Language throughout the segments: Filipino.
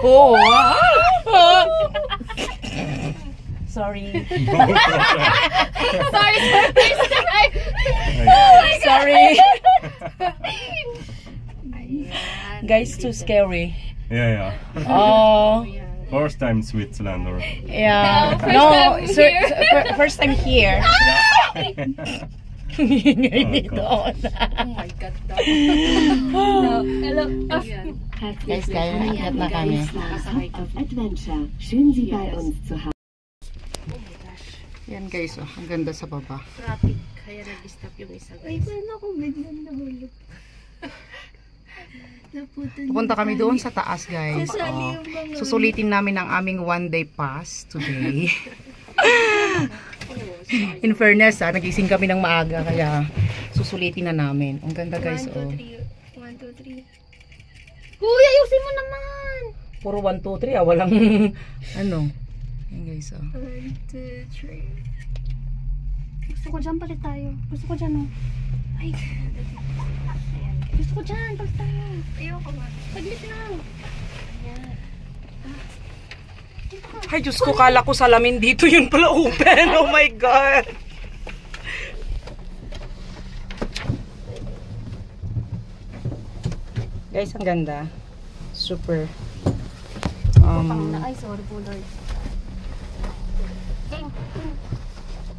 Oh, sorry. Sorry. Sorry. Guys, too scary. Yeah. Oh. First time in Switzerland or? Yeah. First time here. Oh my God. Hello. Guys, naiingat na kami. Adventure. Schön Sie bei uns zu haben. Yan guys, oh, ang ganda sa baba. Traffic, kaya nag-stop yung isa guys. Ay, paano ako biglang nahulog? Pupunta kami doon sa taas guys. Susulitin namin ang aming one-day pass today. In fairness, nagising kami ng maaga kaya susulitin na namin. Ang ganda guys. 1, 2, 3. 1, 2, 3. Uy, ayusin mo naman! Puro 1, 2, 3 walang ano. Yan guys. 1, 2, 3. Gusto ko dyan, palit tayo. Gusto ko dyan, oh. Ay, gusto ko dyan, palit tayo. Ayoko nga. Saglit lang. Ayan. Ay, Diyos ko, kala ko salamin dito, yun pala open. Oh my God. Guys, ang ganda. Super. Ay, sorry po, Lord.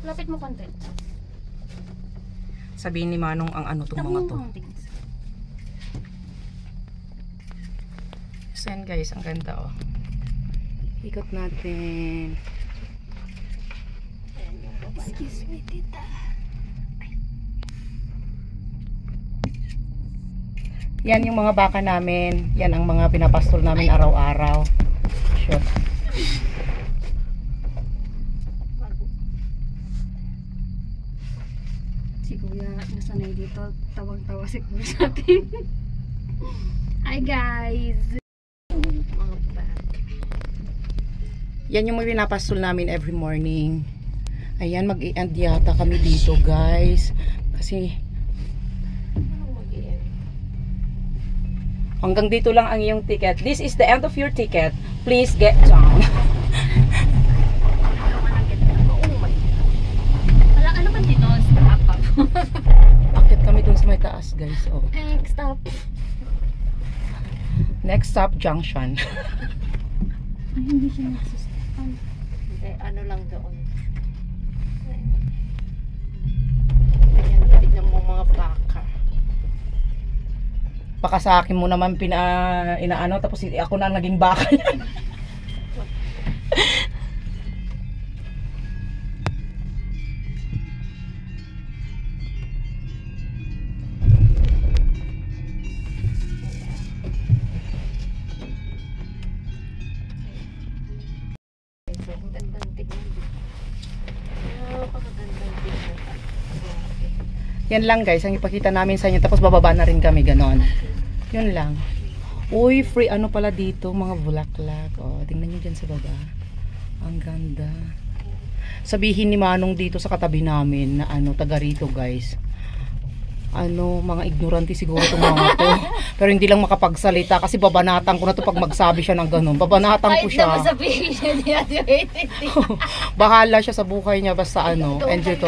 Lapit mo konti. Sabihin ni Manong ang ano tong mga to. So yan guys, ang ganda oh. Ikot natin. Excuse me, tita. Yan yung mga baka namin. Yan ang mga pinapastol namin araw-araw. Sure. Si Kuya, nasanay dito. Tawang-tawa si Kuya sa atin. Hi guys! Mga bag. Yan yung mga pinapastol namin every morning. Ayan, mag-i-end yata kami dito guys. Kasi hanggang dito lang ang iyong ticket. This is the end of your ticket. Please get down. Wala, ano ba dito? Stop up. Akit kami dun sa may taas guys. Oh. Next stop. Next stop, Junction. Ay, hindi siya nagsustapan. Hindi, ano lang doon. Ayan, tignan mo mga baka. Baka sa akin mo naman inaano tapos ako na naging baka. Yan lang guys, ang ipakita namin sa inyo tapos bababa na rin kami ganon. Yun lang. Uy, free ano pala dito, mga bulaklak. Oh, tingnan niyo diyan sa baba. Ang ganda. Sabihin ni Manong dito sa katabi namin na ano, taga rito, guys. Ano, mga ignorante siguro itong mga to. Pero hindi lang makapagsalita kasi babanatan ko na to pag magsabi siya ng ganun. Babanatan ko siya. Kahit naman sabihin niya, Bahala siya sa buhay niya basta ano, enjoy to.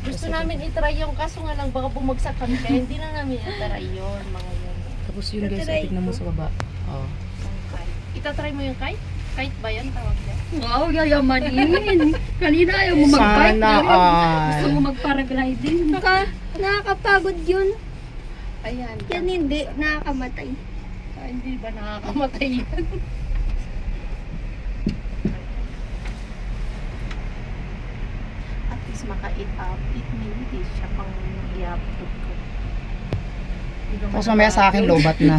Gusto namin itry yung kaso nga lang baka bumagsak kami kaya hindi na namin itry yun mga yun. Tapos yun guys, tignan mo sa baba. Oh. Itatry mo yung kite? Kite ba yan tawag niya? Wow, yayamanin. Kanina ayaw mo mag-bike. Sana ay. Gusto mo mag-paragliding. Nakakapagod yun. Ayan. Yan hindi, nakakamatay. Hindi ba nakakamatay yan? At least maka-eat minutes siya pang i-upload ko. Tapos mamaya sa akin lobat na.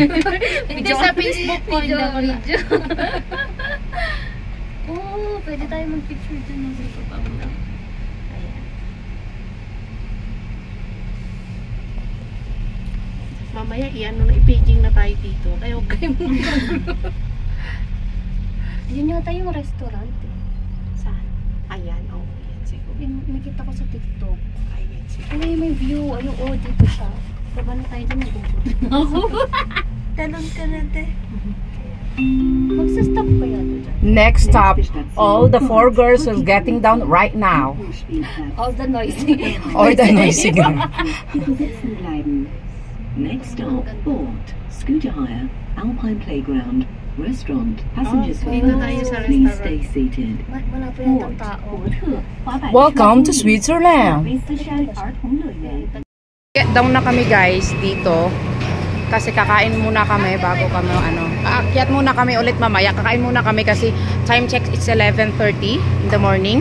Hindi sa Facebook ko, hindi ako na. Oo, pwede tayo mag-picture dyan ng dito pa muna. Ayan. Mamaya i-ano na, i-paging na tayo dito. Kaya huwag kayo Yun yata yung restaurant eh. Saan? Ayan, oh. Ayan siguro. Yung nakita ko sa TikTok. Ayan siguro. Ano yung may view? Ayun, oh, dito siya. Baba na tayo dyan, nagugulat na ako. Talon ka na, te. Magsa-stop kaya to dyan? Next stop, all the 4 girls are getting down right now. All the noisy. Or the noisy girl. Next stop, Board, Scooter Hire, Alpine Playground, Restaurant, Passengers Dito tayo sa Please restaurant. stay seated. Wala pa yata tao. Welcome to Switzerland. 梅斯山儿童乐园。 Get down na kami guys dito. Kasi kakain muna kami bago kami aakyat muna kami ulit mamaya. Kakain muna kami kasi time check it's 11:30 in the morning.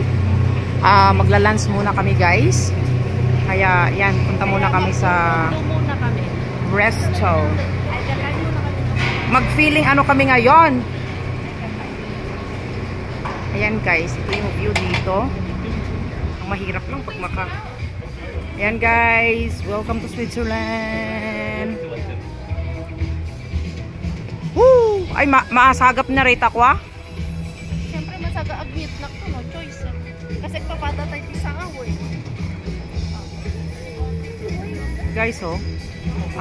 Magla-lunch muna kami guys. Kaya yan, punta muna kami sa Muna kami. resto. Mag-feeling ano kami ngayon. Ayan guys, ito yung view dito. Ang mahirap lang pag Ayan guys, welcome to Switzerland. Woo! Ay, maasagap na rate ako ah. Siyempre, masaga agmit na ko, no choice. Kasi papada tayo sa away. Guys, oh.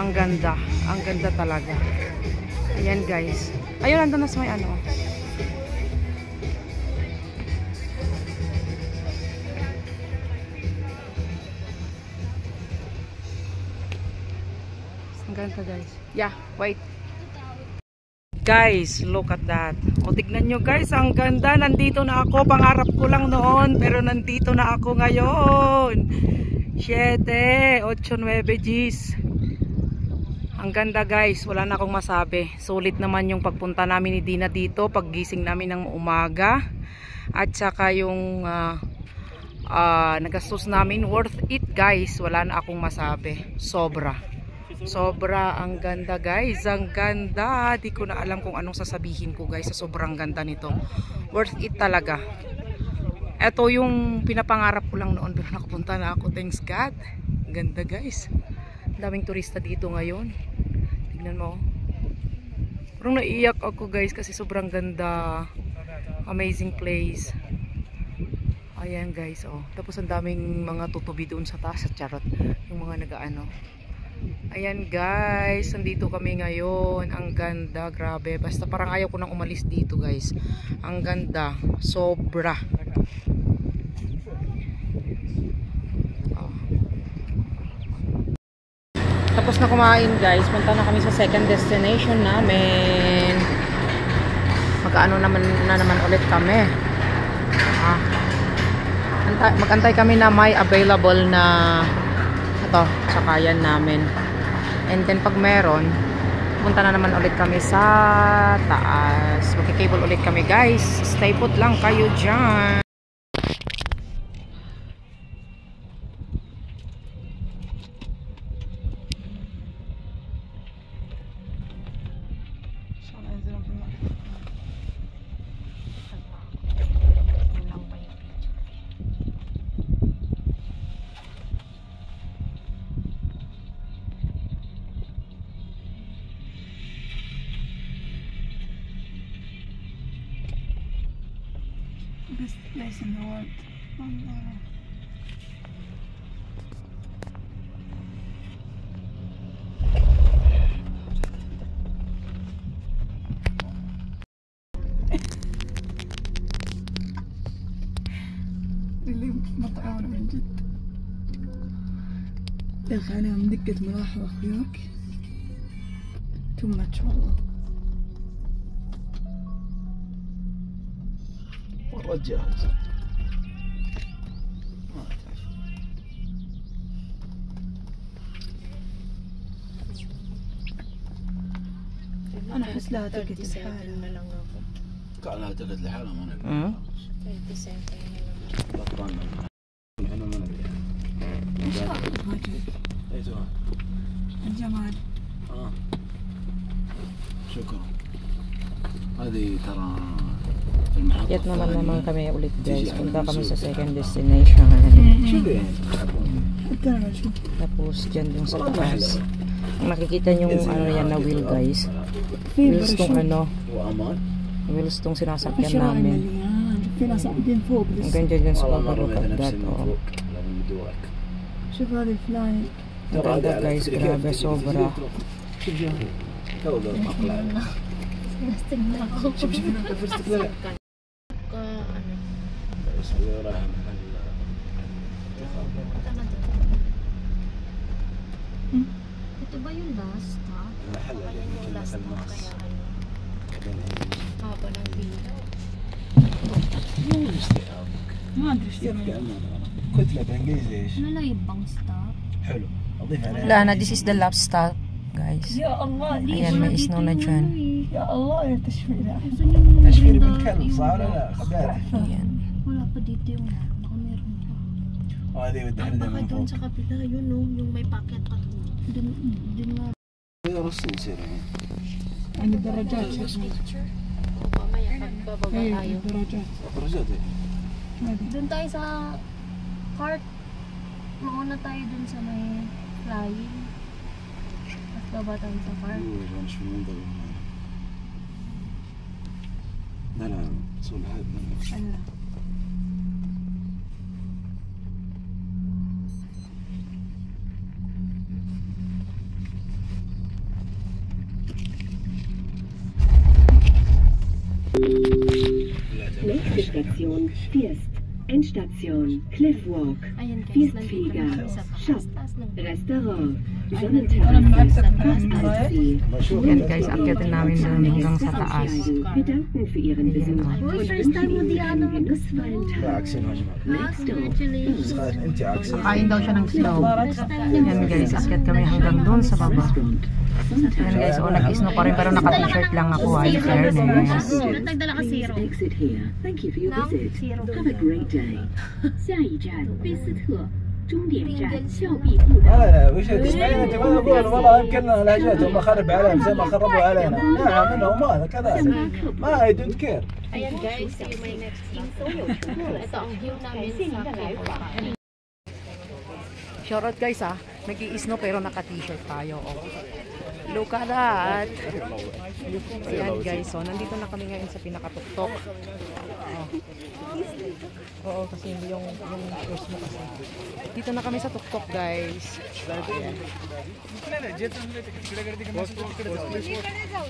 Ang ganda. Ang ganda talaga. Ayan guys. Ayun, nandun na sa may ano. Ang ganda guys. Yeah, wait. Guys, look at that. O, tignan nyo guys, ang ganda. Nandito na ako. Pangarap ko lang noon. Pero nandito na ako ngayon. 7, 8, 9 Gs. Ang ganda guys. Wala na akong masabi. Sulit naman yung pagpunta namin ni Dina dito. Paggising namin ng umaga. At saka yung nagastos namin. Worth it guys. Wala na akong masabi. Sobra. Sobra ang ganda guys. Ang ganda. Di ko na alam kung anong sasabihin ko guys sa sobrang ganda nito. Worth it talaga. Ito yung pinapangarap ko lang noon pero nakapunta na ako. Thanks God. Ang ganda guys. Daming turista dito ngayon. Tignan mo. Parang naiiyak ako guys kasi sobrang ganda. Amazing place. Ayan guys. Oh. Tapos ang daming mga tutubi doon sa taas at charot. Yung mga nagaano. Ayan guys, nandito kami ngayon. Ang ganda, grabe. Basta parang ayaw ko nang umalis dito guys. Ang ganda, sobra. Tapos na kumain guys, punta na kami sa second destination namin. Mag-ano naman ulit kami. Mag-antay kami na may available na ito, sakayan namin. And then pag meron, punta na naman ulit kami sa taas. Magkikable ulit kami guys. Stay put lang kayo dyan. Best place in the world. اللي مطعون من جد يا اخي عليهم دقة مراحل اخوياك تو ماتش والله والله جاهز انا احس لها تقت لحالها قاعد لها تقت لحالها ما نقدر 37 انا ما ندري اي سؤال الجمال شكرا هذه ترى في المحطة Yat naman الثانية. kami ulit guys. Tiji, Punta ano, kami sa suit. second destination. شو ذي تحبون؟ حتى انا اشوف Tapos dyan dun sa taas. Ang nakikita nyo ano yan na wheel guys. Wheels tong ano. وامان Wheels tong sinasakyan الشوارع namin. مليان في ناس قاعدين فوق Ang لسه ganda dyan sa والله ما baba. Look رميت at نفسي that. من Oh. فوق لما ندورك شوف هذه الفلاين Ang ganda guys. Grabe sobra. شوف جاهي تو ذا مقلع Lastig na ako. شوف هنا فرست كذا بس راح محل Punta na doon. Ito ba yung last stop? المحل اللي يمكن مثل ماس Haba ng dito. مو نشتري ابوك ما ادري ايش كتله بانجليزي ايش Wala ibang stop. حلو اضيف عليه Wala na, this is the last stop, guys. Ayan, may snow na dyan. تشفير بنت كلب صح ولا لا؟ خبرها Ayan. Wala pa dito yung baka meron pa. وهذه ودها Baka من doon فوق sa kapila, yun no, yung may packet pa doon. Dun nga. رص يصير يعني O mamaya, pagbababa tayo. درجات Dun tayo sa cart. Mauna tayo dun sa may flying. Tapos baba tayo sa cart. مش في المنظر لا لا صول هذا Ano? Nächste Station, First. Endstation, Cliffwalk. Ayun guys, nandito na kami sa Shop. taas ng Restaurant. Sonnenterrasse. Eissee. Yan guys, akyatin namin doon hanggang sa taas. Wir danken für Ihren Besuch Uy, und first time mo wünschen di Ihnen ano einen genussvollen Tag. عكسين واجمع Next stop, Congratulations. انت عكسين Kain daw siya ng snow. First time niya. Yan guys, akyat kami hanggang doon sa baba. Restaurant. Yan guys, oh, nag-snow pa rin pero naka-t-shirt lang ako. Ay, fairness. Nagdala ka Please zero. exit here. Thank you for your Now, visit. zero. Have a great day. 下一站贝斯特，终点站峭壁步道。 لا وش تسمعين انت ما اقول والله يمكن لهجتهم خرب عليهم زي ما خربوا علينا نعم انهم هذا كذلك ما دونت كير Ayan guys, see you my next vlog. Ito ang view namin sa Cliffwalk. Shoutout guys ah, nag-i-snow pero naka-t-shirt tayo. Oh. Look at that! Ayan guys, so nandito na kami ngayon sa pinakatuktok. Oh. Oo, kasi hindi yung shoes mo kasi. Dito na kami sa tuktok guys. Ayan.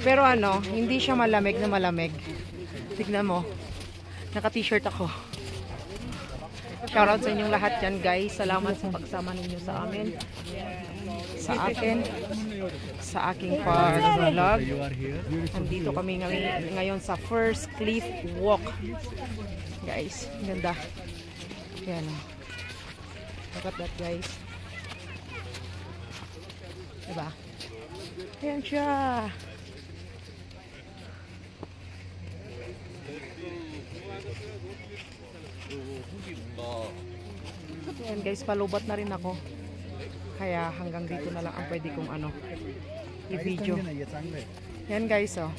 Pero ano, hindi siya malamig na malamig. Tignan mo, naka-t-shirt ako. Shoutout sa inyong lahat yan guys. Salamat sa pagsama ninyo sa amin. Sa akin. Sa aking vlog. Nandito kami ngayon sa first cliff walk. Guys, ganda. Yan. Look at that guys. Diba? Ayan siya. Ayan guys, palubat na rin ako. Kaya hanggang dito na lang ang pwede kong ano, i-video. Yan guys, oh.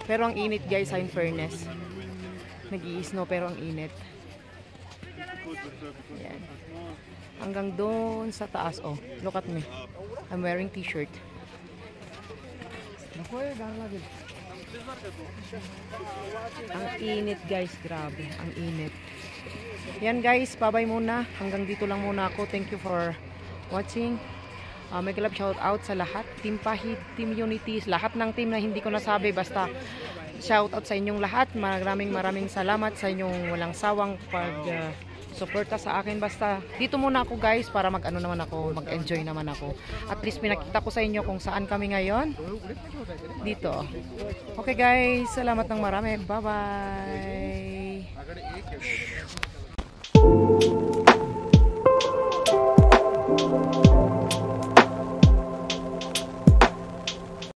Pero ang init guys, in fairness. Nag-i-snow pero ang init. Yan. Hanggang doon sa taas, oh. Look at me. I'm wearing t-shirt. Ang init guys, grabe, ang init. Yan guys, bye-bye muna. Hanggang dito lang muna ako. Thank you for watching. Mega love shout out sa lahat. Team Pahid, Team Unities, lahat ng team na hindi ko nasabi. Basta shout out sa inyong lahat. Maraming salamat sa inyong walang sawang suporta sa akin. Basta dito muna ako guys para mag-ano naman ako, mag-enjoy naman ako. At least pinakita ko sa inyo kung saan kami ngayon. Dito. Okay guys, salamat ng marami. Bye-bye.